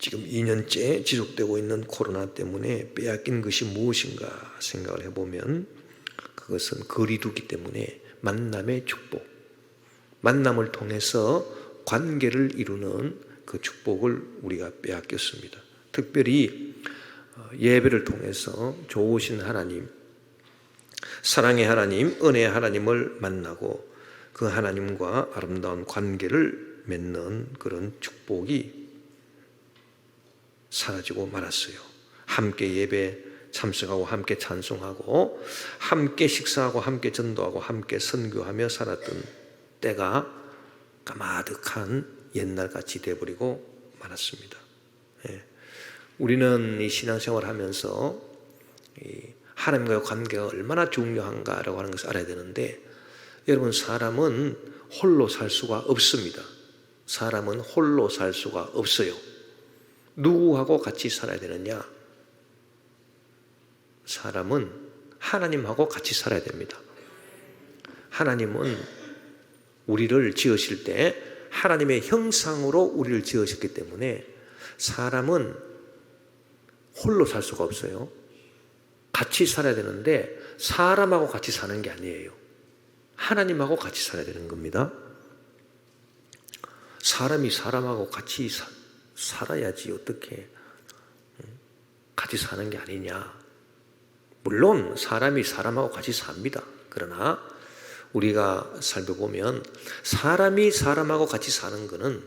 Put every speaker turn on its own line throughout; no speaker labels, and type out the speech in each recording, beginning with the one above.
지금 2년째 지속되고 있는 코로나 때문에 빼앗긴 것이 무엇인가 생각을 해보면 그것은 거리두기 때문에 만남의 축복, 만남을 통해서 관계를 이루는 그 축복을 우리가 빼앗겼습니다. 특별히 예배를 통해서 좋으신 하나님, 사랑의 하나님, 은혜의 하나님을 만나고 그 하나님과 아름다운 관계를 맺는 그런 축복이 사라지고 말았어요. 함께 예배 참석하고 함께 찬송하고 함께 식사하고 함께 전도하고 함께 선교하며 살았던 때가 까마득한 옛날같이 되어버리고 말았습니다. 우리는 이 신앙생활을 하면서 하나님과의 관계가 얼마나 중요한가라고 하는 것을 알아야 되는데, 여러분, 사람은 홀로 살 수가 없습니다. 사람은 홀로 살 수가 없어요. 누구하고 같이 살아야 되느냐? 사람은 하나님하고 같이 살아야 됩니다. 하나님은 우리를 지으실 때 하나님의 형상으로 우리를 지으셨기 때문에 사람은 홀로 살 수가 없어요. 같이 살아야 되는데 사람하고 같이 사는 게 아니에요. 하나님하고 같이 살아야 되는 겁니다. 사람이 사람하고 같이 살아야지 어떻게 같이 사는 게 아니냐. 물론 사람이 사람하고 같이 삽니다. 그러나 우리가 살펴보면 사람이 사람하고 같이 사는 것은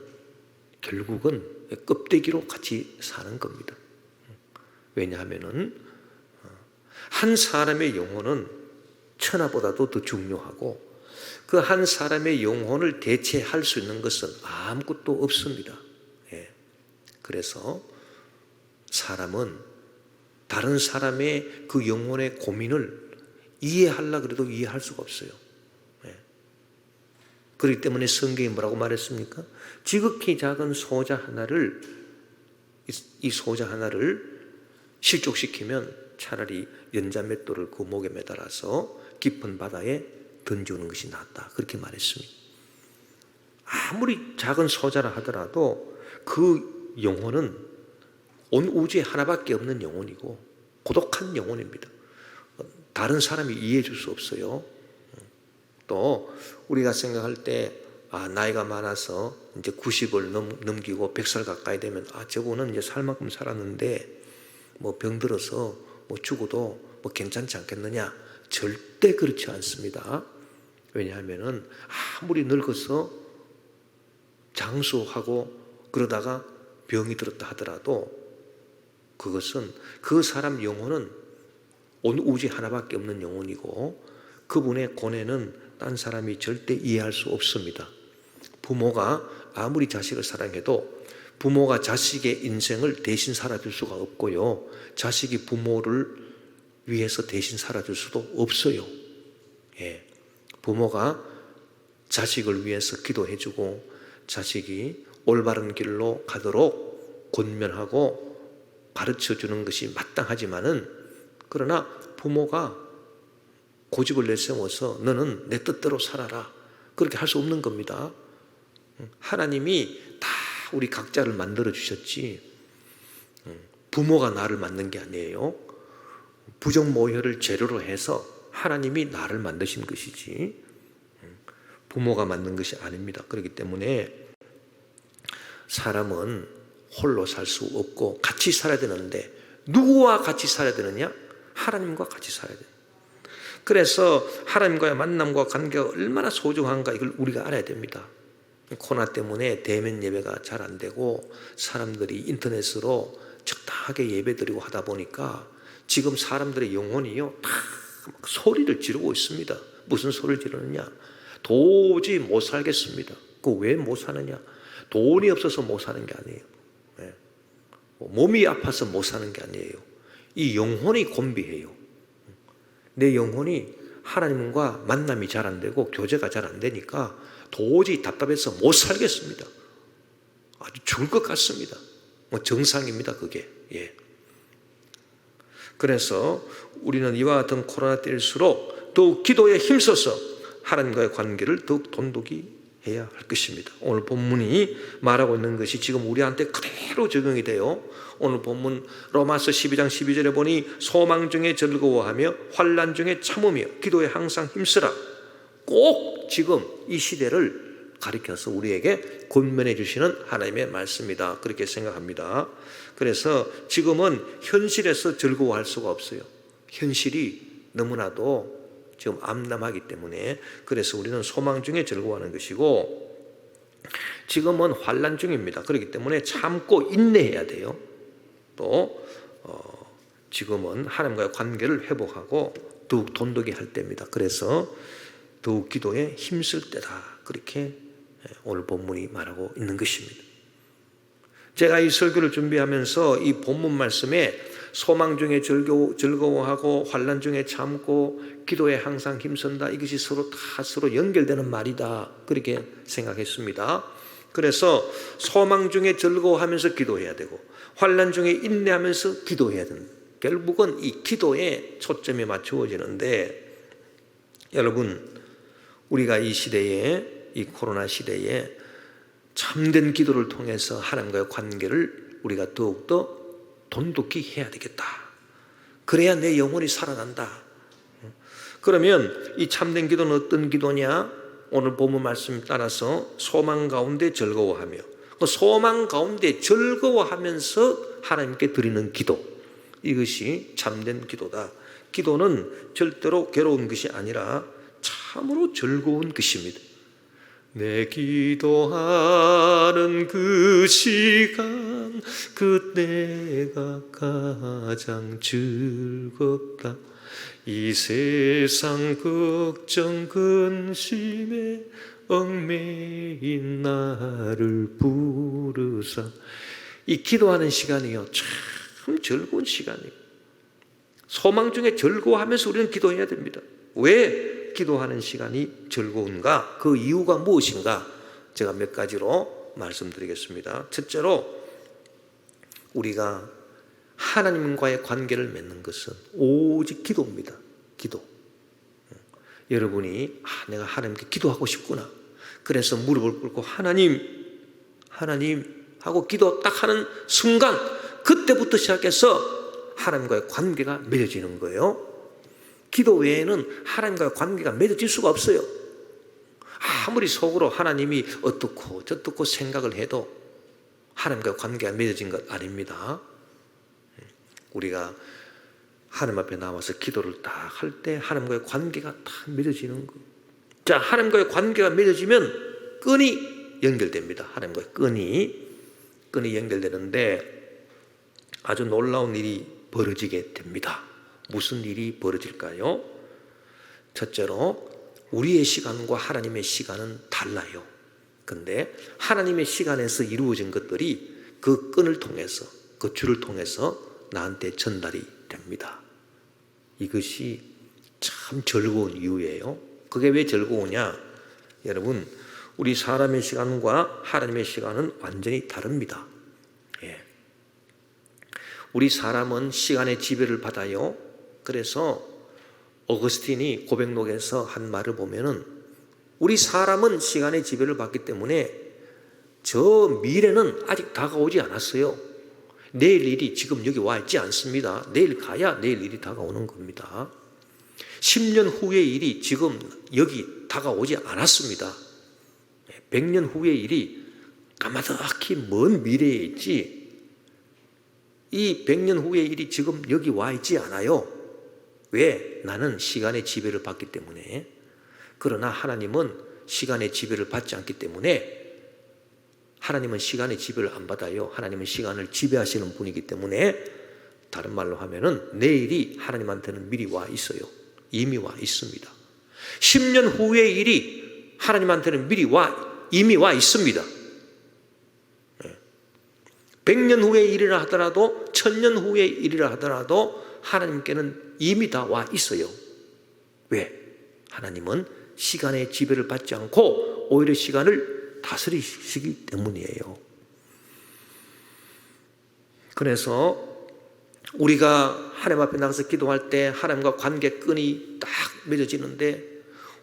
결국은 껍데기로 같이 사는 겁니다. 왜냐하면은 한 사람의 영혼은 천하보다도 더 중요하고 그 한 사람의 영혼을 대체할 수 있는 것은 아무것도 없습니다. 그래서 사람은 다른 사람의 그 영혼의 고민을 이해하려고 해도 이해할 수가 없어요. 그렇기 때문에 성경이 뭐라고 말했습니까? 지극히 작은 소자 하나를, 이 소자 하나를 실족시키면 차라리 연자맷돌을 그 목에 매달아서 깊은 바다에 던져오는 것이 낫다. 그렇게 말했습니다. 아무리 작은 소자라 하더라도 그 영혼은 온 우주에 하나밖에 없는 영혼이고 고독한 영혼입니다. 다른 사람이 이해해 줄 수 없어요. 또 우리가 생각할 때 나이가 많아서 이제 90을 넘기고 100살 가까이 되면 저분은 이제 살 만큼 살았는데 뭐 병들어서 뭐 죽어도 뭐 괜찮지 않겠느냐? 절대 그렇지 않습니다. 왜냐하면은 아무리 늙어서 장수하고 그러다가 병이 들었다 하더라도 그것은 그 사람 영혼은 온 우주에 하나밖에 없는 영혼이고 그분의 고뇌는 딴 사람이 절대 이해할 수 없습니다. 부모가 아무리 자식을 사랑해도 부모가 자식의 인생을 대신 살아줄 수가 없고요. 자식이 부모를 위해서 대신 살아줄 수도 없어요. 부모가 자식을 위해서 기도해주고 자식이 올바른 길로 가도록 권면하고 가르쳐주는 것이 마땅하지만은, 그러나 부모가 고집을 내세워서 너는 내 뜻대로 살아라, 그렇게 할 수 없는 겁니다. 하나님이 다 우리 각자를 만들어 주셨지 부모가 나를 만든 게 아니에요. 부정모혈을 재료로 해서 하나님이 나를 만드신 것이지 부모가 만든 것이 아닙니다. 그렇기 때문에 사람은 홀로 살 수 없고 같이 살아야 되는데 누구와 같이 살아야 되느냐? 하나님과 같이 살아야 돼요. 그래서 하나님과의 만남과 관계가 얼마나 소중한가 이걸 우리가 알아야 됩니다. 코로나 때문에 대면 예배가 잘 안 되고 사람들이 인터넷으로 적당하게 예배드리고 하다 보니까 지금 사람들의 영혼이요 다 소리를 지르고 있습니다. 무슨 소리를 지르느냐? 도저히 못 살겠습니다. 그 왜 못 사느냐? 돈이 없어서 못 사는 게 아니에요. 몸이 아파서 못 사는 게 아니에요. 이 영혼이 곤비해요. 내 영혼이 하나님과 만남이 잘 안 되고 교제가 잘 안 되니까 도저히 답답해서 못 살겠습니다. 아주 죽을 것 같습니다. 정상입니다, 그게. 그래서 우리는 이와 같은 코로나 때일수록 더욱 기도에 힘써서 하나님과의 관계를 더욱 돈독히 해야 할 것입니다. 오늘 본문이 말하고 있는 것이 지금 우리한테 그대로 적용이 돼요. 오늘 본문 로마서 12장 12절에 보니 소망 중에 즐거워하며 환난 중에 참으며 기도에 항상 힘쓰라. 꼭 지금 이 시대를 가리켜서 우리에게 권면해 주시는 하나님의 말씀이다, 그렇게 생각합니다. 그래서 지금은 현실에서 즐거워할 수가 없어요. 현실이 너무나도 지금 암담하기 때문에, 그래서 우리는 소망 중에 즐거워하는 것이고, 지금은 환난 중입니다. 그렇기 때문에 참고 인내해야 돼요. 또 지금은 하나님과의 관계를 회복하고 더욱 돈독히 할 때입니다. 그래서 더욱 기도에 힘쓸 때다, 그렇게 오늘 본문이 말하고 있는 것입니다. 제가 이 설교를 준비하면서 이 본문 말씀에 소망 중에 즐거워하고 환난 중에 참고 기도에 항상 힘쓴다, 이것이 서로 연결되는 말이다, 그렇게 생각했습니다. 그래서 소망 중에 즐거워하면서 기도해야 되고 환난 중에 인내하면서 기도해야 된다. 결국은 이 기도에 초점이 맞추어지는데, 여러분, 우리가 이 시대에, 이 코로나 시대에 참된 기도를 통해서 하나님과의 관계를 우리가 더욱더 돈독히 해야 되겠다. 그래야 내 영혼이 살아난다. 그러면 이 참된 기도는 어떤 기도냐? 오늘 본문 말씀 따라서 소망 가운데 즐거워하며, 그 소망 가운데 즐거워하면서 하나님께 드리는 기도, 이것이 참된 기도다. 기도는 절대로 괴로운 것이 아니라 참으로 즐거운 것입니다. 내 기도하는 그 시간, 그때가 가장 즐겁다. 이 세상 걱정 근심에 얽매인 나를 부르사. 이 기도하는 시간이요, 참 즐거운 시간이에요. 소망 중에 즐거워하면서 우리는 기도해야 됩니다. 왜 기도하는 시간이 즐거운가? 그 이유가 무엇인가? 제가 몇 가지로 말씀드리겠습니다. 첫째로, 우리가 하나님과의 관계를 맺는 것은 오직 기도입니다. 기도. 여러분이 내가 하나님께 기도하고 싶구나, 그래서 무릎을 꿇고 하나님 하고 기도 딱 하는 순간, 그때부터 시작해서 하나님과의 관계가 맺어지는 거예요. 기도 외에는 하나님과의 관계가 맺어질 수가 없어요. 아무리 속으로 하나님이 어떻고 저떻고 생각을 해도 하나님과의 관계가 맺어진 것 아닙니다. 우리가 하나님 앞에 나와서 기도를 딱 할 때 하나님과의 관계가 딱 맺어지는 거예요. 자, 하나님과의 관계가 맺어지면 끈이 연결됩니다. 하나님과의 끈이 연결되는데 아주 놀라운 일이 벌어지게 됩니다. 무슨 일이 벌어질까요? 첫째로, 우리의 시간과 하나님의 시간은 달라요. 근데 하나님의 시간에서 이루어진 것들이 그 끈을 통해서, 그 줄을 통해서 나한테 전달이 됩니다. 이것이 참 즐거운 이유예요. 그게 왜 즐거우냐? 여러분, 우리 사람의 시간과 하나님의 시간은 완전히 다릅니다. 우리 사람은 시간의 지배를 받아요. 그래서 어거스틴이 고백록에서 한 말을 보면은, 우리 사람은 시간의 지배를 받기 때문에 저 미래는 아직 다가오지 않았어요. 내일 일이 지금 여기 와 있지 않습니다. 내일 가야 내일 일이 다가오는 겁니다. 10년 후의 일이 지금 여기 다가오지 않았습니다. 100년 후의 일이 까마득히 먼 미래에 있지, 이 100년 후의 일이 지금 여기 와 있지 않아요. 왜? 나는 시간의 지배를 받기 때문에. 그러나 하나님은 시간의 지배를 받지 않기 때문에, 하나님은 시간의 지배를 안 받아요. 하나님은 시간을 지배하시는 분이기 때문에, 다른 말로 하면은 내일이 하나님한테는 미리 와 있어요. 이미 와 있습니다. 10년 후의 일이 하나님한테는 이미 와 있습니다. 100년 후의 일이라 하더라도, 1000년 후의 일이라 하더라도 하나님께는 이미 다 와 있어요. 왜? 하나님은 시간의 지배를 받지 않고 오히려 시간을 다스리시기 때문이에요. 그래서 우리가 하나님 앞에 나가서 기도할 때 하나님과 관계 끈이 딱 맺어지는데,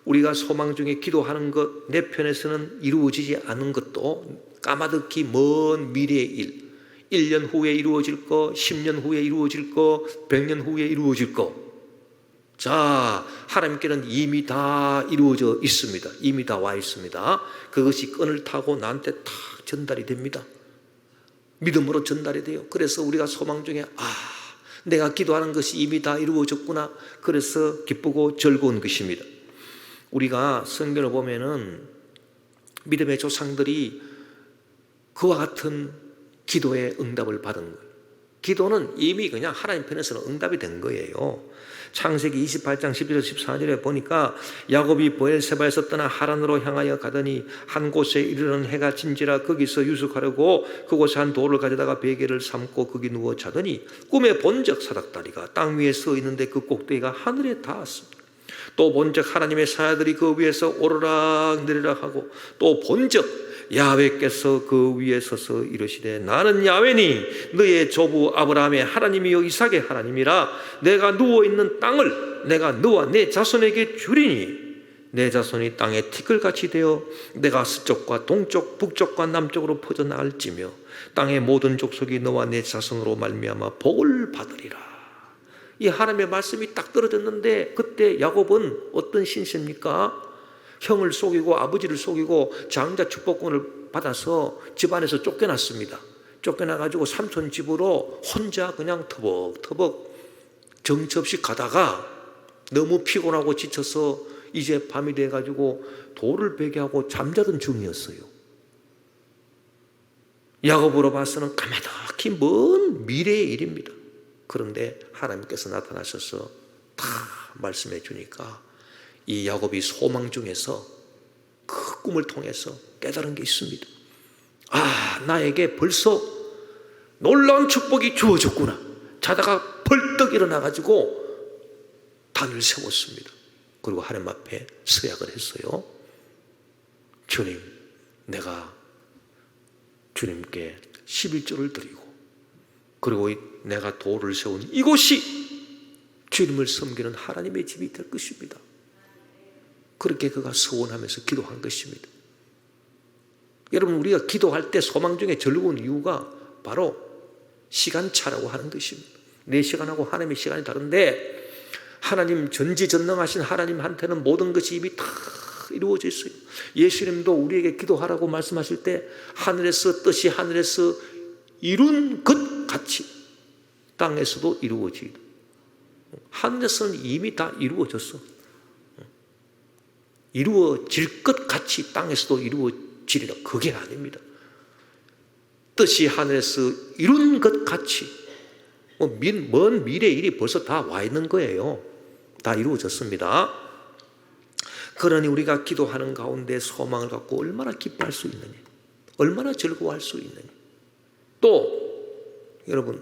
우리가 소망 중에 기도하는 것 내 편에서는 이루어지지 않은 것도 까마득히 먼 미래의 일, 1년 후에 이루어질 거, 10년 후에 이루어질 거, 100년 후에 이루어질 거. 자, 하나님께는 이미 다 이루어져 있습니다. 이미 다 와 있습니다. 그것이 끈을 타고 나한테 다 전달이 됩니다. 믿음으로 전달이 돼요. 그래서 우리가 소망 중에 내가 기도하는 것이 이미 다 이루어졌구나. 그래서 기쁘고 즐거운 것입니다. 우리가 성경을 보면은 믿음의 조상들이 그와 같은 기도의 응답을 받은 거예요. 기도는 이미 그냥 하나님 편에서는 응답이 된 거예요. 창세기 28장 11절 14절에 보니까 야곱이 브엘세바에서 떠나 하란으로 향하여 가더니 한 곳에 이르는 해가 진지라 거기서 유숙하려고 그곳에 한 돌을 가져다가 베개를 삼고 거기 누워 자더니 꿈에 본적 사닥다리가 땅 위에 서 있는데 그 꼭대기가 하늘에 닿았습니다. 또 본적 하나님의 사자들이 그 위에서 오르락 내리락 하고 또 본적 야훼께서 그 위에 서서 이르시되 나는 야훼니 너의 조부 아브라함의 하나님이요 이삭의 하나님이라. 내가 누워있는 땅을 내가 너와 내 자손에게 주리니 내 자손이 땅에 티끌같이 되어 내가 서쪽과 동쪽 북쪽과 남쪽으로 퍼져나갈지며 땅의 모든 족속이 너와 내 자손으로 말미암아 복을 받으리라. 이 하나님의 말씀이 딱 떨어졌는데 그때 야곱은 어떤 신세입니까? 형을 속이고 아버지를 속이고 장자 축복권을 받아서 집안에서 쫓겨났습니다. 쫓겨나가지고 삼촌 집으로 혼자 그냥 터벅터벅 정처 없이 가다가 너무 피곤하고 지쳐서 이제 밤이 돼가지고 돌을 베개하고 잠자던 중이었어요. 야곱으로 봐서는 까마득히 먼 미래의 일입니다. 그런데 하나님께서 나타나셔서 다 말씀해 주니까 이 야곱이 소망 중에서 그 꿈을 통해서 깨달은 게 있습니다. 나에게 벌써 놀라운 축복이 주어졌구나. 자다가 벌떡 일어나가지고 단을 세웠습니다. 그리고 하나님 앞에 서약을 했어요. 주님, 내가 주님께 11조를 드리고 그리고 내가 돌을 세운 이곳이 주님을 섬기는 하나님의 집이 될 것입니다. 그렇게 그가 서원하면서 기도한 것입니다. 여러분, 우리가 기도할 때 소망 중에 즐거운 이유가 바로 시간차라고 하는 것입니다. 내 시간하고 하나님의 시간이 다른데 하나님 전지전능하신 하나님한테는 모든 것이 이미 다 이루어져 있어요. 예수님도 우리에게 기도하라고 말씀하실 때 하늘에서 뜻이 하늘에서 이룬 것 같이 땅에서도 이루어지고 하늘에서는 이미 다 이루어졌어. 이루어질 것 같이 땅에서도 이루어지리라. 그게 아닙니다. 뜻이 하늘에서 이룬 것 같이 먼 미래의 일이 벌써 다 와 있는 거예요. 다 이루어졌습니다. 그러니 우리가 기도하는 가운데 소망을 갖고 얼마나 기뻐할 수 있느냐, 얼마나 즐거워할 수 있느냐. 또 여러분,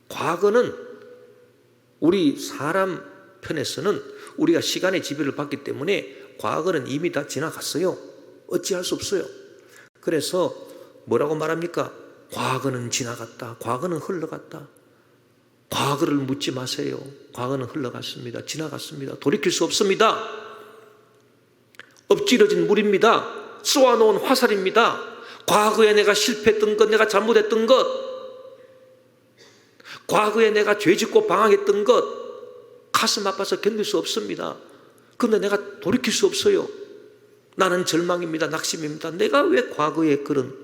과거는 우리 사람 편에서는 우리가 시간의 지배를 받기 때문에 과거는 이미 다 지나갔어요. 어찌할 수 없어요. 그래서 뭐라고 말합니까? 과거는 지나갔다. 과거는 흘러갔다. 과거를 묻지 마세요. 과거는 흘러갔습니다. 지나갔습니다. 돌이킬 수 없습니다. 엎질러진 물입니다. 쏘아놓은 화살입니다. 과거에 내가 실패했던 것, 내가 잘못했던 것, 과거에 내가 죄짓고 방황했던 것 가슴 아파서 견딜 수 없습니다. 그런데 내가 돌이킬 수 없어요. 나는 절망입니다. 낙심입니다. 내가 왜 과거에 그런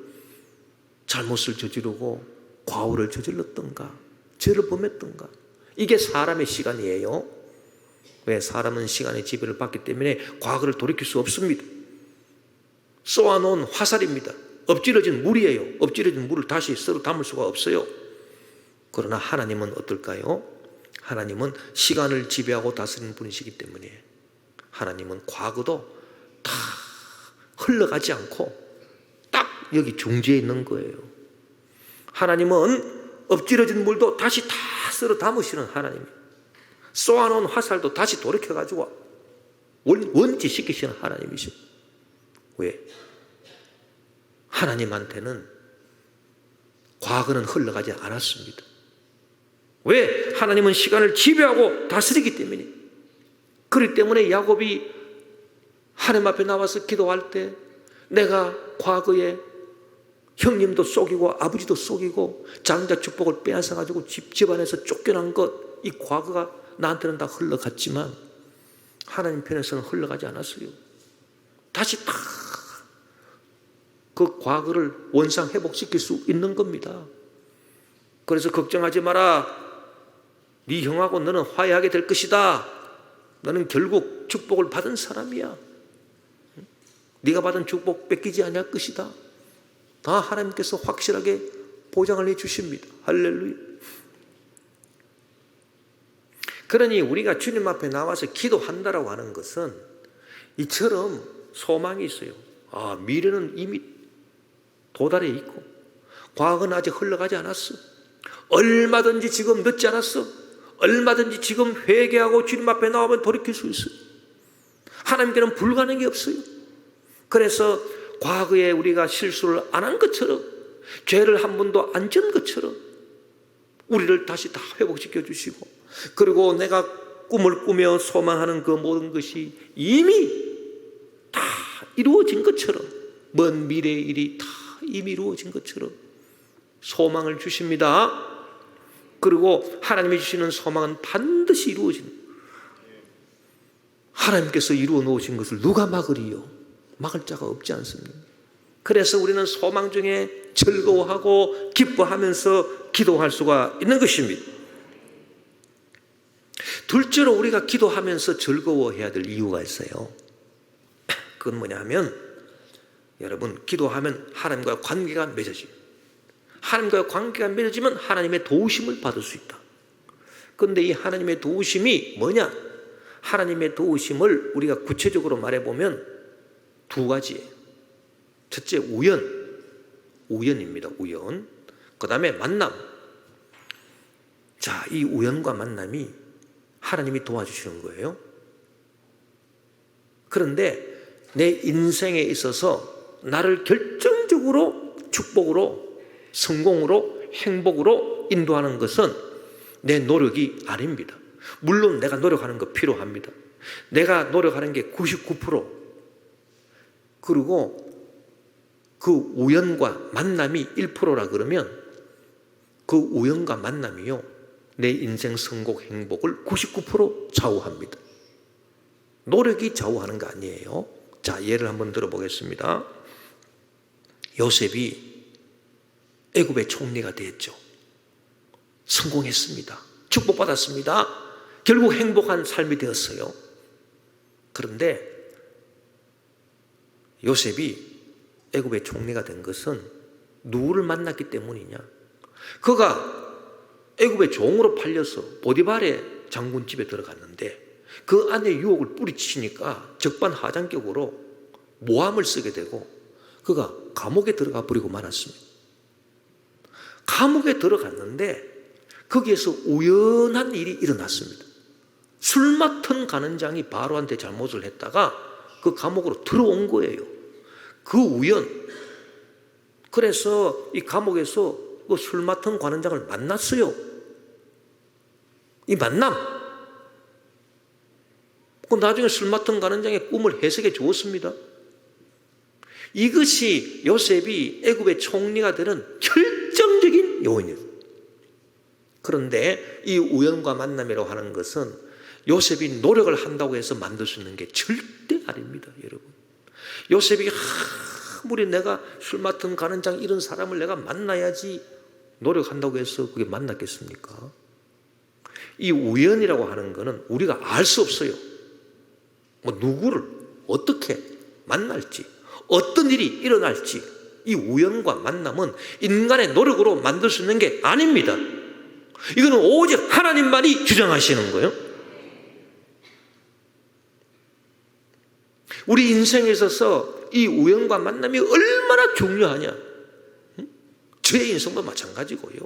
잘못을 저지르고 과오를 저질렀던가, 죄를 범했던가. 이게 사람의 시간이에요. 왜? 사람은 시간의 지배를 받기 때문에 과거를 돌이킬 수 없습니다. 쏘아놓은 화살입니다. 엎질러진 물이에요. 엎질러진 물을 다시 썰어 담을 수가 없어요. 그러나 하나님은 어떨까요? 하나님은 시간을 지배하고 다스리는 분이시기 때문에 하나님은 과거도 다 흘러가지 않고 딱 여기 중지에 있는 거예요. 하나님은 엎질러진 물도 다시 다 썰어 담으시는 하나님이에요. 쏘아놓은 화살도 다시 돌이켜가지고 원지시키시는 하나님이죠. 왜? 하나님한테는 과거는 흘러가지 않았습니다. 왜? 하나님은 시간을 지배하고 다스리기 때문에 그렇기 때문에 야곱이 하나님 앞에 나와서 기도할 때 내가 과거에 형님도 속이고 아버지도 속이고 장자 축복을 빼앗아가지고 집안에서 쫓겨난 것, 이 과거가 나한테는 다 흘러갔지만 하나님 편에서는 흘러가지 않았어요. 다시 다 그 과거를 원상 회복시킬 수 있는 겁니다. 그래서 걱정하지 마라. 네 형하고 너는 화해하게 될 것이다. 너는 결국 축복을 받은 사람이야. 네가 받은 축복 뺏기지 않을 것이다. 다 하나님께서 확실하게 보장을 해주십니다. 할렐루야. 그러니 우리가 주님 앞에 나와서 기도한다라고 하는 것은 이처럼 소망이 있어요. 미래는 이미 도달해 있고 과거는 아직 흘러가지 않았어. 얼마든지 지금 늦지 않았어. 얼마든지 지금 회개하고 주님 앞에 나오면 돌이킬 수 있어요. 하나님께는 불가능이 없어요. 그래서 과거에 우리가 실수를 안 한 것처럼, 죄를 한 번도 안 지은 것처럼 우리를 다시 다 회복시켜 주시고, 그리고 내가 꿈을 꾸며 소망하는 그 모든 것이 이미 다 이루어진 것처럼, 먼 미래의 일이 다 이미 이루어진 것처럼 소망을 주십니다. 그리고 하나님이 주시는 소망은 반드시 이루어진, 하나님께서 이루어 놓으신 것을 누가 막으리요? 막을 자가 없지 않습니까? 그래서 우리는 소망 중에 즐거워하고 기뻐하면서 기도할 수가 있는 것입니다. 둘째로 우리가 기도하면서 즐거워해야 될 이유가 있어요. 그건 뭐냐 하면, 여러분, 기도하면 하나님과의 관계가 맺어집니다. 하나님과의 관계가 맺어지면 하나님의 도우심을 받을 수 있다. 그런데 이 하나님의 도우심이 뭐냐? 하나님의 도우심을 우리가 구체적으로 말해보면 두 가지예요. 첫째, 우연입니다. 우연. 그 다음에 만남. 자, 이 우연과 만남이 하나님이 도와주시는 거예요. 그런데 내 인생에 있어서 나를 결정적으로 축복으로, 성공으로, 행복으로 인도하는 것은 내 노력이 아닙니다. 물론 내가 노력하는 거 필요합니다. 내가 노력하는 게 99%, 그리고 그 우연과 만남이 1%라 그러면 그 우연과 만남이요, 내 인생 성공, 행복을 99% 좌우합니다. 노력이 좌우하는 거 아니에요. 자, 예를 한번 들어보겠습니다. 요셉이 애굽의 총리가 됐죠. 성공했습니다. 축복받았습니다. 결국 행복한 삶이 되었어요. 그런데 요셉이 애굽의 총리가 된 것은 누구를 만났기 때문이냐? 그가 애굽의 종으로 팔려서 보디발의 장군 집에 들어갔는데 그 안에 유혹을 뿌리치니까 적반하장격으로 모함을 쓰게 되고 그가 감옥에 들어가 버리고 말았습니다. 감옥에 들어갔는데 거기에서 우연한 일이 일어났습니다. 술 맡은 간원장이 바로한테 잘못을 했다가 그 감옥으로 들어온 거예요. 그 우연. 그래서 이 감옥에서 그 술 맡은 관원장을 만났어요. 이 만남. 그 나중에 술 맡은 관원장의 꿈을 해석해 주었습니다. 이것이 요셉이 애굽의 총리가 되는 결정적인 요인이에요. 그런데 이 우연과 만남이라고 하는 것은 요셉이 노력을 한다고 해서 만들 수 있는 게 절대 아닙니다, 여러분. 요셉이 아무리 내가 술 맡은 간원장 이런 사람을 내가 만나야지 노력한다고 해서 그게 만났겠습니까? 이 우연이라고 하는 것은 우리가 알 수 없어요. 뭐 누구를 어떻게 만날지, 어떤 일이 일어날지, 이 우연과 만남은 인간의 노력으로 만들 수 있는 게 아닙니다. 이거는 오직 하나님만이 주장하시는 거예요. 우리 인생에 있어서 이 우연과 만남이 얼마나 중요하냐. 저의 인생도 마찬가지고요.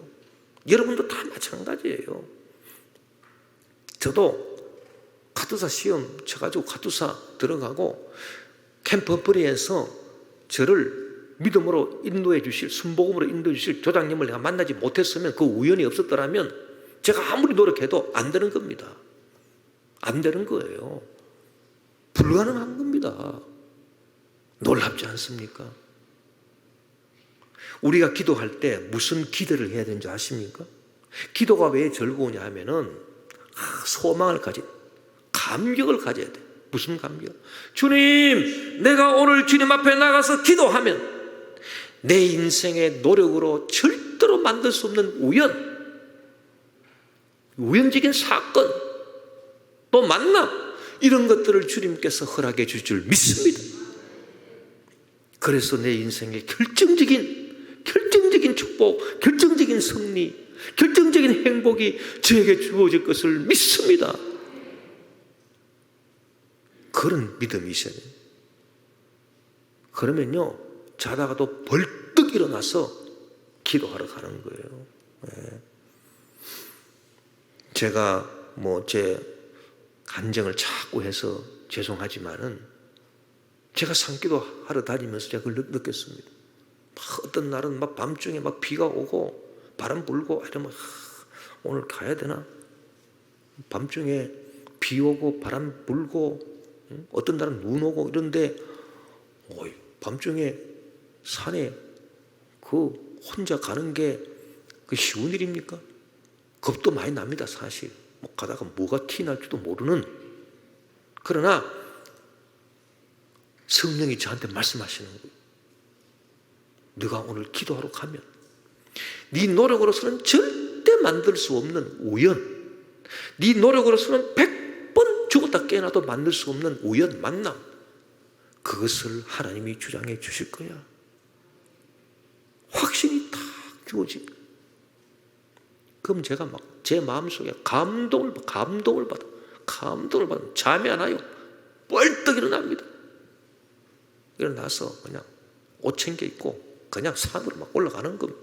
여러분도 다 마찬가지예요. 저도 카투사 시험 쳐가지고 카투사 들어가고 캠퍼프리에서 저를 믿음으로 인도해 주실, 순복음으로 인도해 주실 조장님을 내가 만나지 못했으면, 그 우연이 없었더라면 제가 아무리 노력해도 안 되는 겁니다. 안 되는 거예요. 불가능한 겁니다. 놀랍지 않습니까? 우리가 기도할 때 무슨 기도를 해야 되는지 아십니까? 기도가 왜 즐거우냐 하면은 소망을 가진, 감격을 가져야 돼. 무슨 감격? 주님, 내가 오늘 주님 앞에 나가서 기도하면 내 인생의 노력으로 절대로 만들 수 없는 우연적인 사건, 또 만남, 이런 것들을 주님께서 허락해 줄 줄 믿습니다. 그래서 내 인생의 결정적인 축복, 결정적인 승리, 결정적인 행복이 저에게 주어질 것을 믿습니다. 그런 믿음이 있어야 돼요. 그러면요, 자다가도 벌떡 일어나서 기도하러 가는 거예요. 네. 제가 제 간증을 자꾸 해서 죄송하지만은 제가 산기도 하러 다니면서 제가 그걸 느꼈습니다. 어떤 날은 밤중에 비가 오고 바람 불고 이러면 오늘 가야 되나? 밤중에 비 오고 바람 불고 어떤 날은 눈 오고 이런데 밤중에 산에 혼자 가는 게 쉬운 일입니까? 겁도 많이 납니다. 사실 가다가 뭐가 튀날지도 모르는. 그러나 성령이 저한테 말씀하시는 거예요. 네가 오늘 기도하러 가면 네 노력으로서는 절대 만들 수 없는 우연, 네 노력으로서는 100번 죽었다 깨어나도 만들 수 없는 우연, 만남, 그것을 하나님이 주장해 주실 거야. 확신이 탁 주어집니다. 그럼 제가 제 마음속에 감동을 받아. 잠이 안 와요. 벌떡 일어납니다. 일어나서 그냥 옷 챙겨 입고 그냥 산으로 올라가는 겁니다.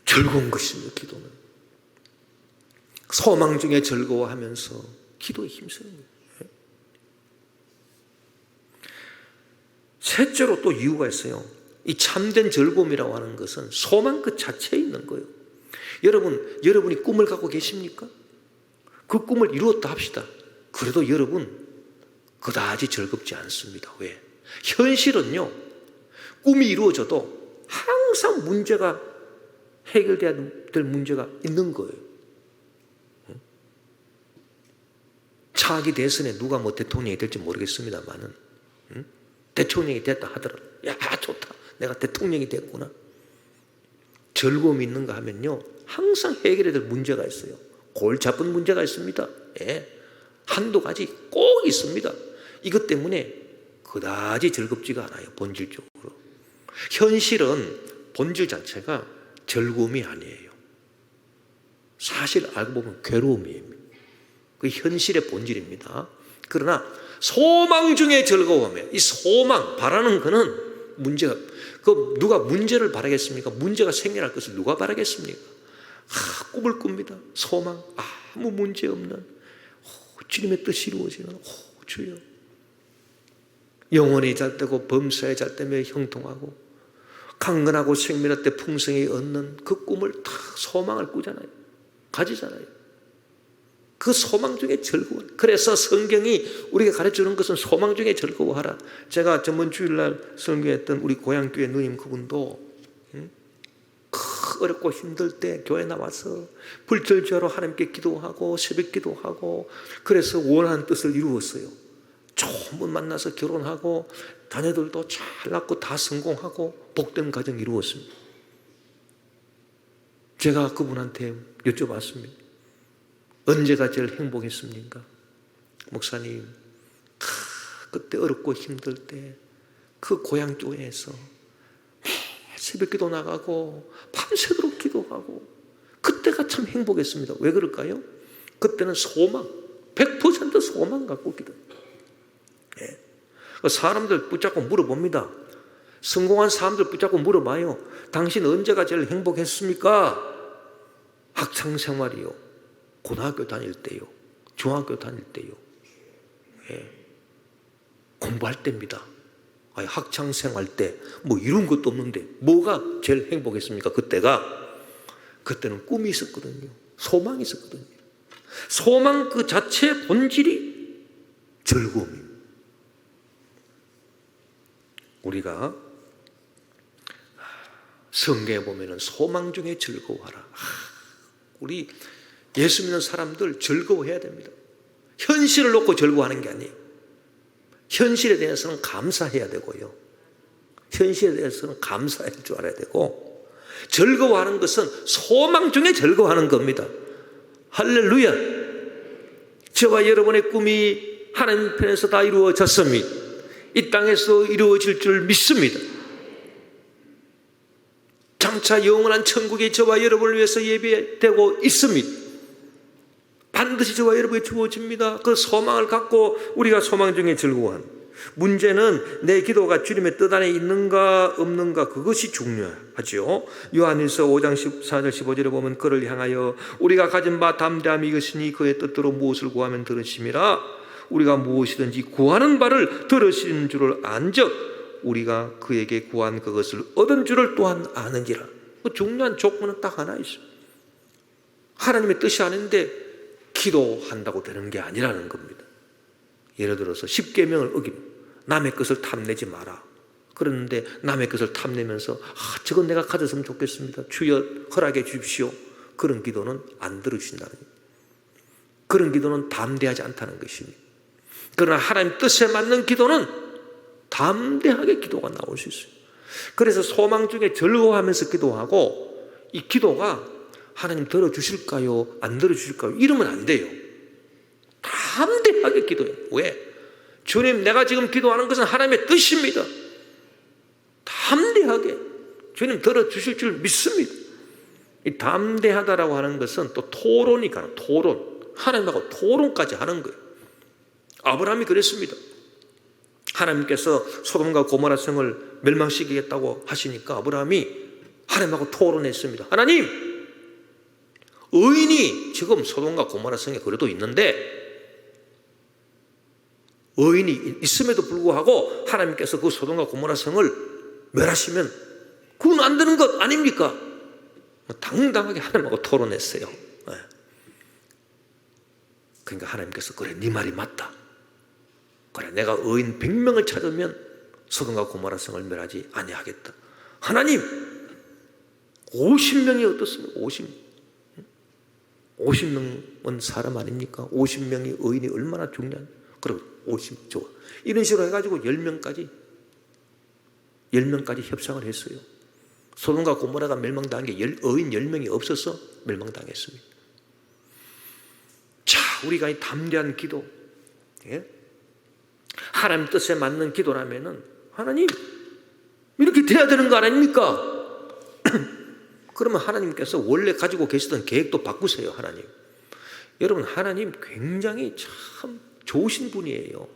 즐거운 것입니다. 기도는 소망 중에 즐거워하면서 기도에 힘쓰는 거예요. 셋째로 또 이유가 있어요. 이 참된 즐거움이라고 하는 것은 소망 그 자체에 있는 거예요. 여러분이 꿈을 갖고 계십니까? 그 꿈을 이루었다 합시다. 그래도 여러분 그다지 즐겁지 않습니다. 왜? 현실은요, 꿈이 이루어져도 항상 문제가 해결돼야 될 문제가 있는 거예요. 차기 대선에 누가 대통령이 될지 모르겠습니다만은 대통령이 됐다 하더라도 야 좋다, 내가 대통령이 됐구나. 즐거움이 있는가 하면요, 항상 해결해야 될 문제가 있어요. 골치 아픈 문제가 있습니다. 예. 한두 가지 꼭 있습니다. 이것 때문에 그다지 즐겁지가 않아요. 본질적으로. 현실은 본질 자체가 즐거움이 아니에요. 사실 알고 보면 괴로움이에요. 그 현실의 본질입니다. 그러나 소망 중에 즐거움이에요. 이 소망, 바라는 거는 문제가, 누가 문제를 바라겠습니까? 문제가 생겨날 것을 누가 바라겠습니까? 꿈을 꿉니다. 소망, 아무 문제 없는 주님의 뜻이 이루어지는 주여. 영혼이 잘되고 범사에 잘되며 형통하고 강건하고 생명할 때 풍성히 얻는 그 꿈을 다 소망을 꾸잖아요. 가지잖아요. 그 소망 중에 즐거워. 그래서 성경이 우리가 가르쳐주는 것은 소망 중에 즐거워하라. 제가 전번 주일날 설교했던 우리 고향교회 누님 그분도 어렵고 힘들 때 교회 나와서 불철주야로 하나님께 기도하고 새벽 기도하고 그래서 원하는 뜻을 이루었어요. 좋은 분 만나서 결혼하고 자녀들도 잘 낳고 다 성공하고 복된 가정 이루었습니다. 제가 그분한테 여쭤봤습니다. 언제가 제일 행복했습니까? 목사님, 그때 어렵고 힘들 때 그 고향 교회에서 새벽 기도 나가고 밤새도록 기도하고 그때가 참 행복했습니다. 왜 그럴까요? 그때는 소망, 100% 소망 갖고 기도. 예. 사람들 붙잡고 물어봅니다. 성공한 사람들 붙잡고 물어봐요. 당신 언제가 제일 행복했습니까? 학창생활이요, 고등학교 다닐 때요, 중학교 다닐 때요, 예. 공부할 때입니다. 학창생활 때 이런 것도 없는데 뭐가 제일 행복했습니까? 그때는 꿈이 있었거든요. 소망이 있었거든요. 소망 그 자체의 본질이 즐거움입니다. 우리가 성경에 보면은 소망 중에 즐거워하라. 우리 예수 믿는 사람들 즐거워해야 됩니다. 현실을 놓고 즐거워하는 게 아니에요. 현실에 대해서는 감사해야 되고요. 현실에 대해서는 감사할 줄 알아야 되고, 즐거워하는 것은 소망 중에 즐거워하는 겁니다. 할렐루야. 저와 여러분의 꿈이 하나님 편에서 다 이루어졌습니다. 이 땅에서 이루어질 줄 믿습니다. 장차 영원한 천국이 저와 여러분을 위해서 예비되고 있습니다. 반드시 저와 여러분에게 주어집니다. 그 소망을 갖고 우리가 소망 중에 즐거워하는, 문제는 내 기도가 주님의 뜻 안에 있는가 없는가, 그것이 중요하죠. 요한일서 5장 14절 15절에 보면 그를 향하여 우리가 가진 바 담대함이 이것이니 그의 뜻대로 무엇을 구하면 들으심이라. 우리가 무엇이든지 구하는 바를 들으시는 줄을 안즉 우리가 그에게 구한 그것을 얻은 줄을 또한 아는지라. 중요한 조건은 딱 하나 있어요. 하나님의 뜻이 아닌데 기도한다고 되는 게 아니라는 겁니다. 예를 들어서 10계명을 어기면 남의 것을 탐내지 마라. 그런데 남의 것을 탐내면서 저건 내가 가졌으면 좋겠습니다, 주여 허락해 주십시오. 그런 기도는 안 들으신다는 거예요. 그런 기도는 담대하지 않다는 것입니다. 그러나 하나님 뜻에 맞는 기도는 담대하게 기도가 나올 수 있어요. 그래서 소망 중에 즐거워하면서 기도하고, 이 기도가 하나님 들어주실까요? 안 들어주실까요? 이러면 안 돼요. 담대하게 기도해요. 왜? 주님, 내가 지금 기도하는 것은 하나님의 뜻입니다. 담대하게 주님 들어주실 줄 믿습니다. 이 담대하다라고 하는 것은 또 토론이 가능, 토론. 하나님하고 토론까지 하는 거예요. 아브라함이 그랬습니다. 하나님께서 소돔과 고모라 성을 멸망시키겠다고 하시니까 아브라함이 하나님하고 토론했습니다. 하나님, 의인이 지금 소돔과 고모라 성에 그래도 있는데, 의인이 있음에도 불구하고 하나님께서 그 소돔과 고모라 성을 멸하시면 그건 안 되는 것 아닙니까? 당당하게 하나님하고 토론했어요. 그러니까 하나님께서 그래, 네 말이 맞다. 그래, 내가 의인 100명을 찾으면 소돔과 고모라 성을 멸하지 아니하겠다. 하나님, 50명이 어떻습니까? 50명은 사람 아닙니까? 50명이 의인이 얼마나 중요한, 그리고 50조 이런 식으로 해가지고 10명까지 협상을 했어요. 소돔과 고모라가 멸망당한 게 의인 10명이 없어서 멸망당했습니다. 자, 우리가 이 담대한 기도, 하나님 뜻에 맞는 기도라면은 하나님 이렇게 돼야 되는 거 아닙니까? 그러면 하나님께서 원래 가지고 계시던 계획도 바꾸세요. 하나님, 여러분, 하나님 굉장히 참 좋으신 분이에요.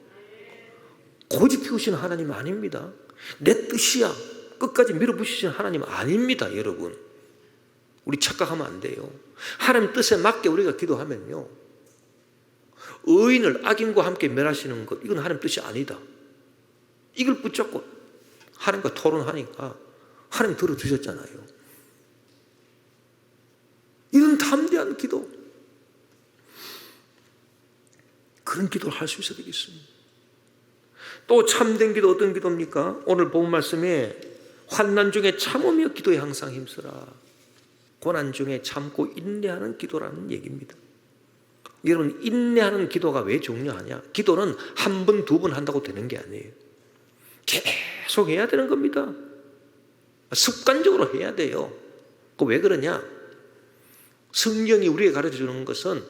고집 피우시는 하나님 아닙니다. 내 뜻이야 끝까지 밀어붙이시는 하나님 아닙니다. 여러분, 우리 착각하면 안 돼요. 하나님 뜻에 맞게 우리가 기도하면요, 의인을 악인과 함께 멸하시는 것, 이건 하나님 뜻이 아니다. 이걸 붙잡고 하나님과 토론하니까 하나님 들어주셨잖아요. 이런 담대한 기도, 그런 기도를 할 수 있어야 되겠습니다. 또 참된 기도 어떤 기도입니까? 오늘 본 말씀에 환난 중에 참으며 기도에 항상 힘쓰라. 고난 중에 참고 인내하는 기도라는 얘기입니다. 여러분, 인내하는 기도가 왜 중요하냐? 기도는 한 번, 두 번 한다고 되는 게 아니에요. 계속 해야 되는 겁니다. 습관적으로 해야 돼요. 왜 그러냐? 성경이 우리에게 가르쳐주는 것은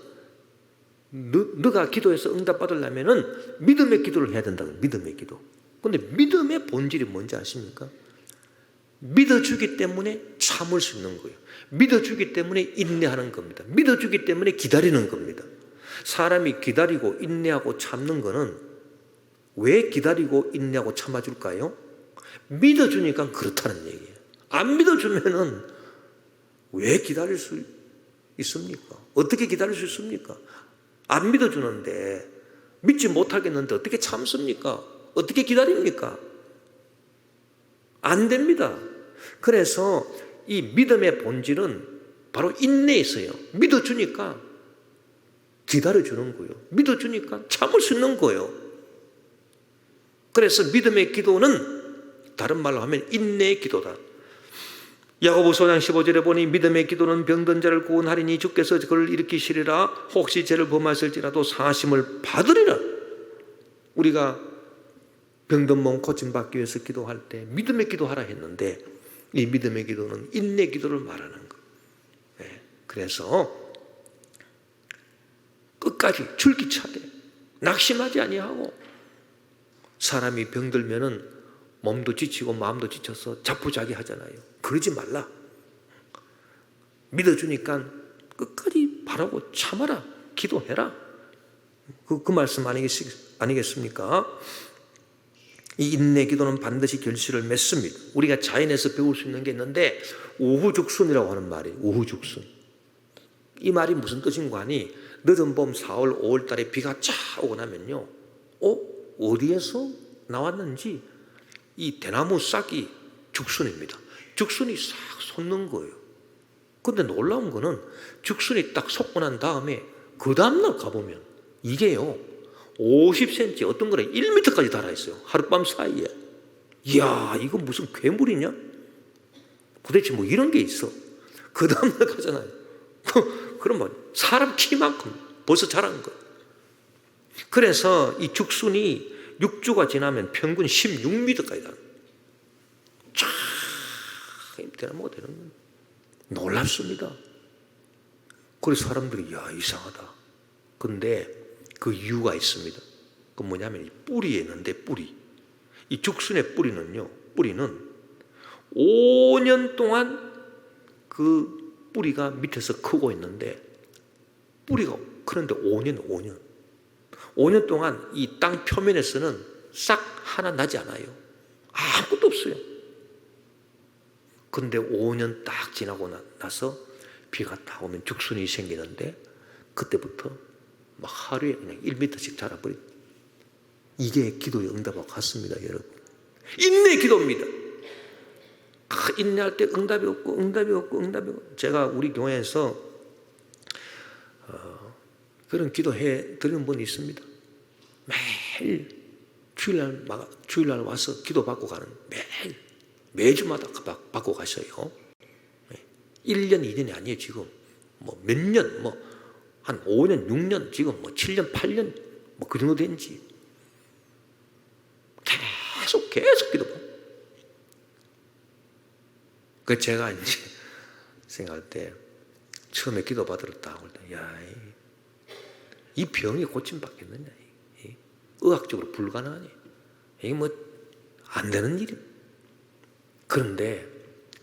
너가 기도해서 응답받으려면 믿음의 기도를 해야 된다고. 믿음의 기도. 그런데 믿음의 본질이 뭔지 아십니까? 믿어주기 때문에 참을 수 있는 거예요. 믿어주기 때문에 인내하는 겁니다. 믿어주기 때문에 기다리는 겁니다. 사람이 기다리고 인내하고 참는 거는 왜 기다리고 인내하고 참아줄까요? 믿어주니까 그렇다는 얘기예요. 안 믿어주면은 왜 기다릴 수 있습니까? 어떻게 기다릴 수 있습니까? 안 믿어주는데, 믿지 못하겠는데 어떻게 참습니까? 어떻게 기다립니까? 안 됩니다. 그래서 이 믿음의 본질은 바로 인내에 있어요. 믿어주니까 기다려주는 거예요. 믿어주니까 참을 수 있는 거예요. 그래서 믿음의 기도는 다른 말로 하면 인내의 기도다. 야고보서 5장 15절에 보니 믿음의 기도는 병든 자를 구원하리니 주께서 그를 일으키시리라. 혹시 죄를 범하실지라도 사하심을 받으리라. 우리가 병든 몸 고침받기 위해서 기도할 때 믿음의 기도하라 했는데 이 믿음의 기도는 인내 기도를 말하는 거예요. 네. 그래서 끝까지 줄기차게 낙심하지 아니하고, 사람이 병들면은 몸도 지치고 마음도 지쳐서 자포자기 하잖아요. 그러지 말라. 믿어주니까 끝까지 바라고 참아라. 기도해라. 그 말씀 아니겠습니까? 이 인내 기도는 반드시 결실을 맺습니다. 우리가 자연에서 배울 수 있는 게 있는데 오후죽순이라고 하는 말이에요. 오후죽순. 이 말이 무슨 뜻인가 하니, 늦은 봄 4월 5월 달에 비가 쫙 오고 나면요, 어디에서 나왔는지 이 대나무 싹이 죽순입니다. 죽순이 싹 솟는 거예요. 근데 놀라운 거는 죽순이 딱 솟고 난 다음에 그 다음날 가보면 이게요 50cm, 어떤 거는 1m까지 달아있어요. 하룻밤 사이에. 이야, 이거 무슨 괴물이냐? 도대체 뭐 이런 게 있어. 그 다음날 가잖아요. 그러면 사람 키만큼 벌써 자란 거예요. 그래서 이 죽순이 6주가 지나면 평균 16m까지 달아요. 쫙 대나무가 되는 거예요. 놀랍습니다. 그래서 사람들이 야, 이상하다. 근데 그 이유가 있습니다. 그 뭐냐면 이 뿌리에 있는데, 뿌리. 이 죽순의 뿌리는 5년 동안 그 뿌리가 밑에서 크고 있는데, 뿌리가 크는데 5년 동안 이 땅 표면에서는 싹 하나 나지 않아요. 아무것도 없어요. 근데 5년 딱 지나고 나서 비가 딱 오면 죽순이 생기는데, 그때부터 막 하루에 그냥 1m씩 자라버려. 이게 기도의 응답과 같습니다, 여러분. 인내의 기도입니다. 인내할 때 응답이 없고. 제가 우리 교회에서 그런 기도해 드리는 분이 있습니다. 매일 주일날 와서 기도받고 가는, 매주마다 받고 가셔요. 1년, 2년이 아니에요. 지금 뭐 몇 년, 한 5년, 6년, 지금 뭐 7년, 8년 뭐 그 정도 된지 계속 기도받고. 그 제가 이제 생각할 때 처음에 기도받으러 올 때, 야, 이 병이 고침받겠느냐? 의학적으로 불가능하니? 이게 뭐 안 되는 일이야. 그런데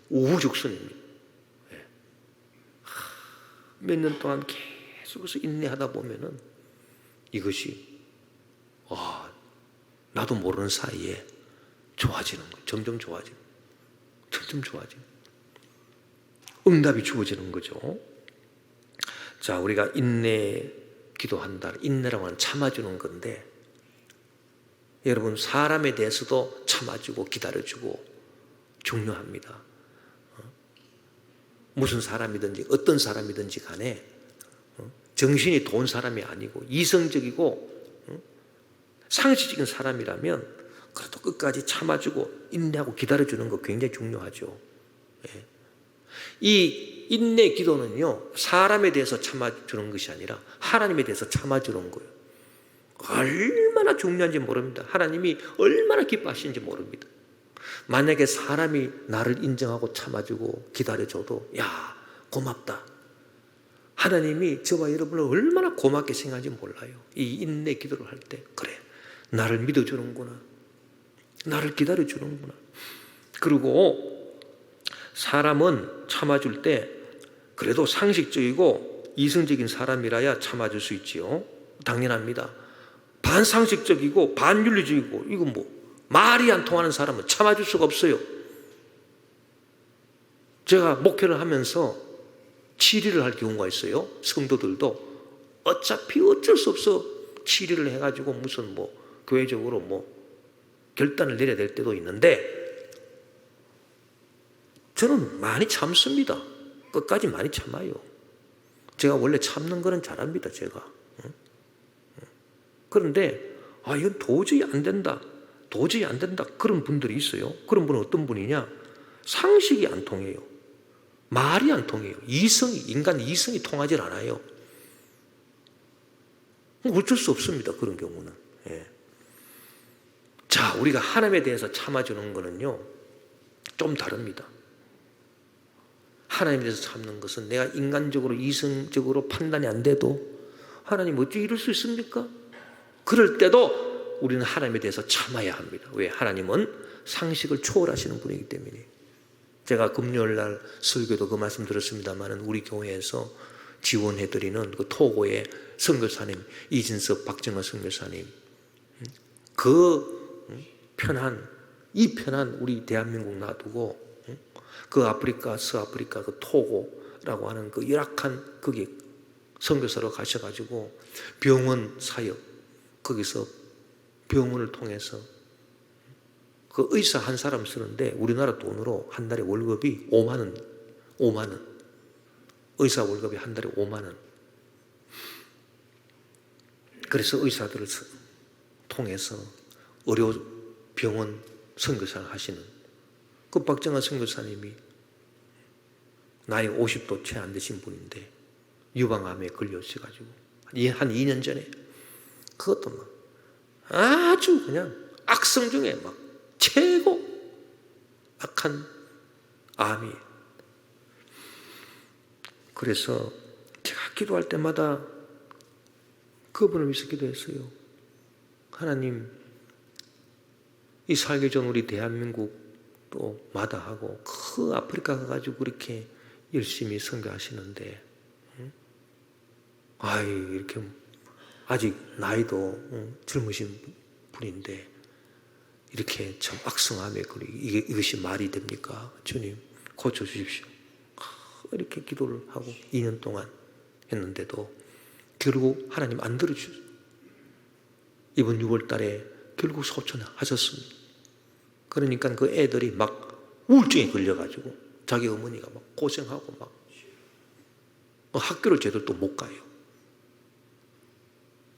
우후죽순입니다. 몇 년 동안 계속해서 인내하다 보면은 이것이 나도 모르는 사이에 좋아지는 거예요. 점점 좋아지는. 응답이 주어지는 거죠. 자, 우리가 인내 기도한다. 인내라고 하는 참아주는 건데, 여러분 사람에 대해서도 참아주고 기다려주고 중요합니다. 무슨 사람이든지 어떤 사람이든지 간에 정신이 돈 사람이 아니고 이성적이고 상식적인 사람이라면 그래도 끝까지 참아주고 인내하고 기다려주는 거 굉장히 중요하죠. 이 인내 기도는요, 사람에 대해서 참아주는 것이 아니라 하나님에 대해서 참아주는 거예요. 얼마나 중요한지 모릅니다. 하나님이 얼마나 기뻐하시는지 모릅니다. 만약에 사람이 나를 인정하고 참아주고 기다려줘도 야, 고맙다. 하나님이 저와 여러분을 얼마나 고맙게 생각하는지 몰라요. 이 인내 기도를 할 때, 그래, 나를 믿어주는구나, 나를 기다려주는구나. 그리고 사람은 참아줄 때 그래도 상식적이고 이성적인 사람이라야 참아줄 수 있지요. 당연합니다. 반상식적이고 반윤리적이고 이거 뭐 말이 안 통하는 사람은 참아줄 수가 없어요. 제가 목회를 하면서 치리를 할 경우가 있어요. 성도들도 어차피 어쩔 수 없어 치리를 해가지고 무슨 뭐 교회적으로 뭐 결단을 내려야 될 때도 있는데, 저는 많이 참습니다. 끝까지 많이 참아요. 제가 원래 참는 거는 잘합니다. 제가 그런데 이건 도저히 안 된다. 도저히 안 된다. 그런 분들이 있어요. 그런 분은 어떤 분이냐? 상식이 안 통해요. 말이 안 통해요. 인간 이성이 통하질 않아요. 어쩔 수 없습니다. 그런 경우는. 예. 자, 우리가 하나님에 대해서 참아주는 거는요, 좀 다릅니다. 하나님에 대해서 참는 것은 내가 인간적으로, 이성적으로 판단이 안 돼도 하나님 어찌 이럴 수 있습니까? 그럴 때도 우리는 하나님에 대해서 참아야 합니다. 왜? 하나님은 상식을 초월하시는 분이기 때문에. 제가 금요일 날 설교도 그 말씀 들었습니다만 우리 교회에서 지원해드리는 그 토고의 선교사님, 이진섭, 박정호 선교사님, 이 편한 우리 대한민국 놔두고 그 아프리카, 서아프리카, 그 토고라고 하는 그 열악한 거기 선교사로 가셔가지고 병원 사역, 거기서 병원을 통해서 그 의사 한 사람 쓰는데 우리나라 돈으로 한 달에 월급이 5만 원. 의사 월급이 한 달에 5만 원. 그래서 의사들을 통해서 의료병원 선교사를 하시는 그 박정환 선교사님이 나이 50도 채 안 되신 분인데 유방암에 걸려있어가지고 한 2년 전에 그것도 막 아주 그냥 악성 중에 막 최고 악한 암이. 그래서 제가 기도할 때마다 그분을 위해서 기도했어요. 하나님, 이 살기 전 우리 대한민국도 마다하고 그 아프리카 가가지고 그렇게 열심히 선교하시는데, 이렇게 아직 나이도 젊으신 분인데 이렇게 참 악성암에 이것이 말이 됩니까? 주님 고쳐주십시오. 이렇게 기도를 하고 2년 동안 했는데도 결국 하나님 안 들어주셨어요. 이번 6월 달에 결국 소천하셨습니다. 그러니까 그 애들이 막 우울증에 걸려가지고 자기 어머니가 막 고생하고 막 학교를 제대로 또 못 가요.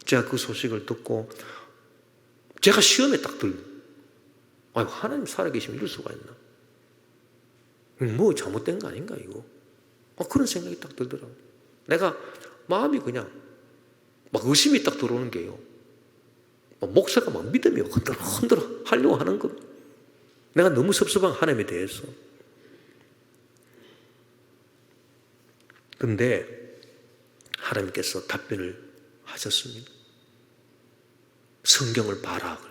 제가 그 소식을 듣고 제가 시험에 딱 하나님 살아계시면 이럴 수가 있나? 뭐 잘못된 거 아닌가 이거? 그런 생각이 딱 들더라고요. 내가 마음이 그냥 막 의심이 딱 들어오는 게요. 목사가 막 믿음이 흔들어 하려고 하는 거. 내가 너무 섭섭한 하나님에 대해서. 그런데 하나님께서 답변을 하셨습니다. 성경을 봐라.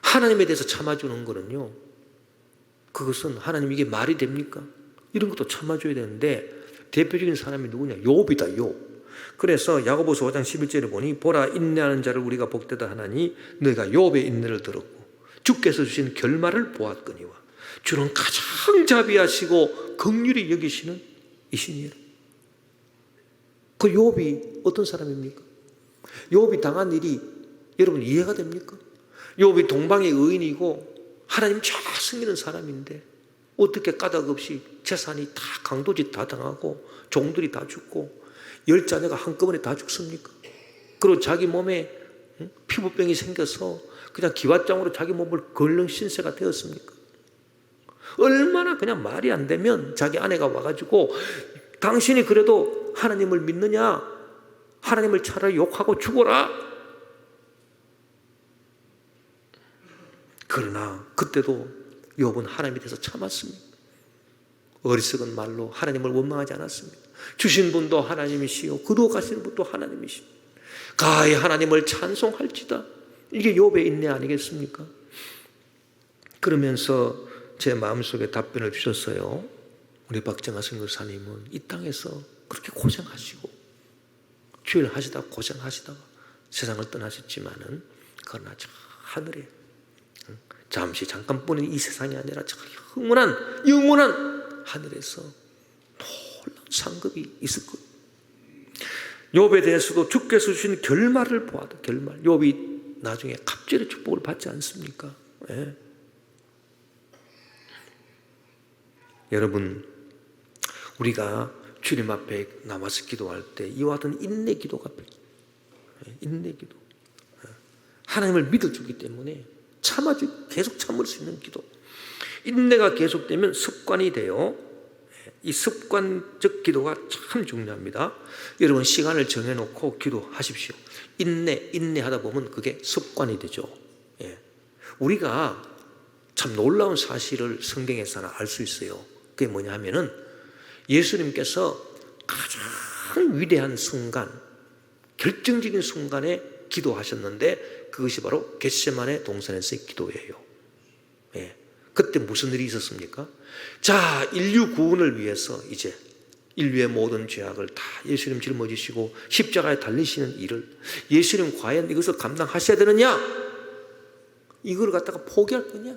하나님에 대해서 참아주는 거는요, 그것은 하나님 이게 말이 됩니까? 이런 것도 참아줘야 되는데 대표적인 사람이 누구냐? 욥이다, 욥. 그래서 야고보서 5장 11절에 보니 보라 인내하는 자를 우리가 복되다 하나니 너희가 욥의 인내를 들었고 주께서 주신 결말을 보았거니와 주는 가장 자비하시고 긍휼히 여기시는 이시니라. 그 욥이 어떤 사람입니까? 욥이 당한 일이 여러분 이해가 됩니까? 욥이 동방의 의인이고 하나님 잘 섬기는 사람인데 어떻게 까닭 없이 재산이 다 강도짓 다 당하고 종들이 다 죽고 10자녀가 한꺼번에 다 죽습니까? 그리고 자기 몸에 피부병이 생겨서 그냥 기왓장으로 자기 몸을 걸렁 신세가 되었습니까? 얼마나 그냥 말이 안 되면 자기 아내가 와가지고 당신이 그래도 하나님을 믿느냐? 하나님을 차라리 욕하고 죽어라. 그러나 그때도 욥은 하나님에 대해서 참았습니다. 어리석은 말로 하나님을 원망하지 않았습니다. 주신 분도 하나님이시요 그도 가시는 분도 하나님이시오. 가히 하나님을 찬송할지다. 이게 욥의 인내 아니겠습니까? 그러면서 제 마음속에 답변을 주셨어요. 우리 박정하 선교사님은 이 땅에서 그렇게 고생하시고 주일 하시다가 고생하시다가 세상을 떠나셨지만은 그러나 저 하늘에 잠시 잠깐뿐인 이 세상이 아니라 저 영원한 하늘에서 놀라운 상급이 있을 거예요. 욥에 대해서도 주께서 주신 결말을 보아도 결말. 욥이 나중에 갑절의 축복을 받지 않습니까? 예. 여러분, 우리가 주님 앞에 나와서 기도할 때 이와 같은 인내 기도가 필요해요. 인내 기도. 하나님을 믿어주기 때문에 계속 참을 수 있는 기도. 인내가 계속되면 습관이 돼요. 이 습관적 기도가 참 중요합니다. 여러분 시간을 정해놓고 기도하십시오. 인내하다 보면 그게 습관이 되죠. 우리가 참 놀라운 사실을 성경에서는 알 수 있어요. 그게 뭐냐 하면은 예수님께서 가장 위대한 순간, 결정적인 순간에 기도하셨는데 그것이 바로 겟세마네 동산에서의 기도예요. 그때 무슨 일이 있었습니까? 자, 인류 구원을 위해서 이제 인류의 모든 죄악을 다 예수님 짊어지시고 십자가에 달리시는 일을 예수님 과연 이것을 감당하셔야 되느냐? 이걸 갖다가 포기할 거냐?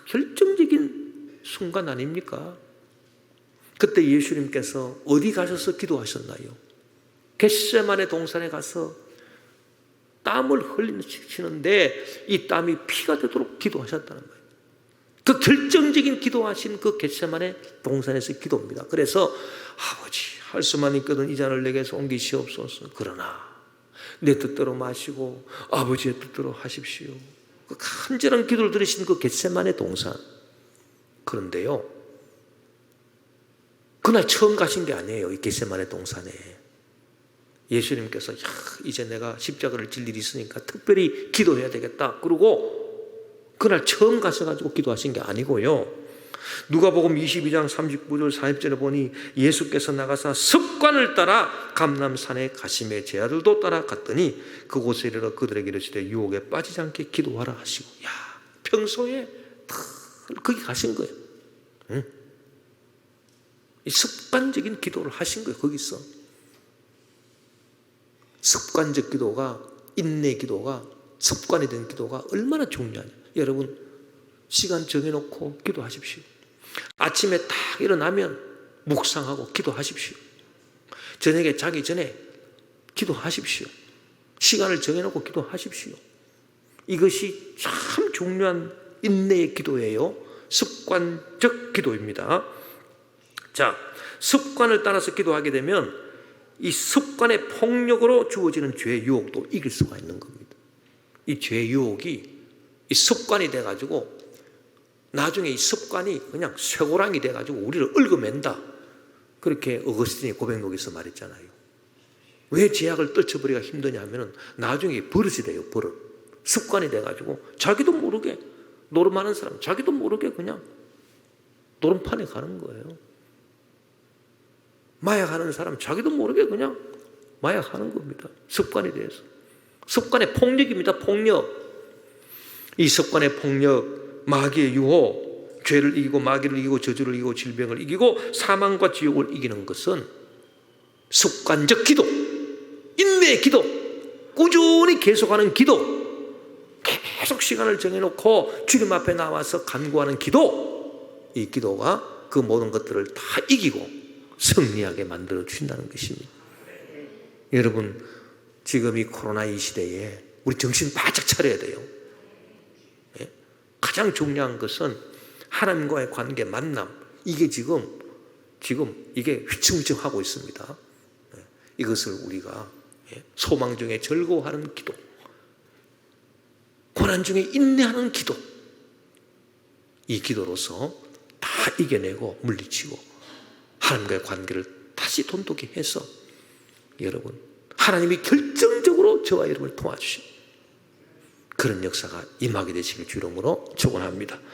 결정적인 순간 아닙니까? 그때 예수님께서 어디 가셔서 기도하셨나요? 겟세마네 동산에 가서 땀을 흘리시는데 이 땀이 피가 되도록 기도하셨다는 거예요. 그 결정적인 기도하신 그 겟세마네 동산에서 기도입니다. 그래서 아버지 할 수만 있거든 이 잔을 내게서 옮기시옵소서. 그러나 내 뜻대로 마시고 아버지의 뜻대로 하십시오. 그 간절한 기도를 들으신 그 겟세마네 동산. 그런데요, 그날 처음 가신 게 아니에요. 이 겟세마네 동산에 예수님께서 이제 내가 십자가를 질 일이 있으니까 특별히 기도해야 되겠다 그러고 그날 처음 가셔가지고 기도하신 게 아니고요, 누가복음 22장 39절 40절에 보니 예수께서 나가사 습관을 따라 감람산에 가시매 제 아들도 따라갔더니 그곳에 이르러 그들에게 이르시되 유혹에 빠지지 않게 기도하라 하시고, 평소에 거기 가신 거예요. 이 습관적인 기도를 하신 거예요. 거기서 습관적 기도가, 인내 기도가, 습관이 된 기도가 얼마나 중요하냐. 여러분 시간 정해놓고 기도하십시오. 아침에 딱 일어나면 묵상하고 기도하십시오. 저녁에 자기 전에 기도하십시오. 시간을 정해놓고 기도하십시오. 이것이 참 중요한 인내의 기도예요. 습관적 기도입니다. 자, 습관을 따라서 기도하게 되면 이 습관의 폭력으로 주어지는 죄의 유혹도 이길 수가 있는 겁니다. 이 죄의 유혹이 이 습관이 돼가지고 나중에 이 습관이 그냥 쇠고랑이 돼가지고 우리를 얽어맨다. 그렇게 어거스틴이 고백록에서 말했잖아요. 왜 죄악을 떨쳐버리기가 힘드냐 하면 나중에 버릇이 돼요. 버릇. 습관이 돼가지고 자기도 모르게, 노름하는 사람 자기도 모르게 그냥 노름판에 가는 거예요. 마약하는 사람 자기도 모르게 그냥 마약하는 겁니다. 습관이 돼서. 습관의 폭력입니다. 폭력. 이 습관의 폭력, 마귀의 유혹, 죄를 이기고 마귀를 이기고 저주를 이기고 질병을 이기고 사망과 지옥을 이기는 것은 습관적 기도, 인내의 기도, 꾸준히 계속하는 기도, 계속 시간을 정해놓고 주님 앞에 나와서 간구하는 기도, 이 기도가 그 모든 것들을 다 이기고 승리하게 만들어 주신다는 것입니다. 여러분 지금 이 코로나 이 시대에 우리 정신 바짝 차려야 돼요. 가장 중요한 것은 하나님과의 관계, 만남. 이게 지금 이게 휘청휘청하고 있습니다. 이것을 우리가 소망 중에 즐거워하는 기도, 고난 중에 인내하는 기도, 이 기도로서 다 이겨내고 물리치고 하나님과의 관계를 다시 돈독히 해서 여러분 하나님이 결정적으로 저와 여러분을 도와주신 그런 역사가 임하게 되시길 주름으로 축원합니다.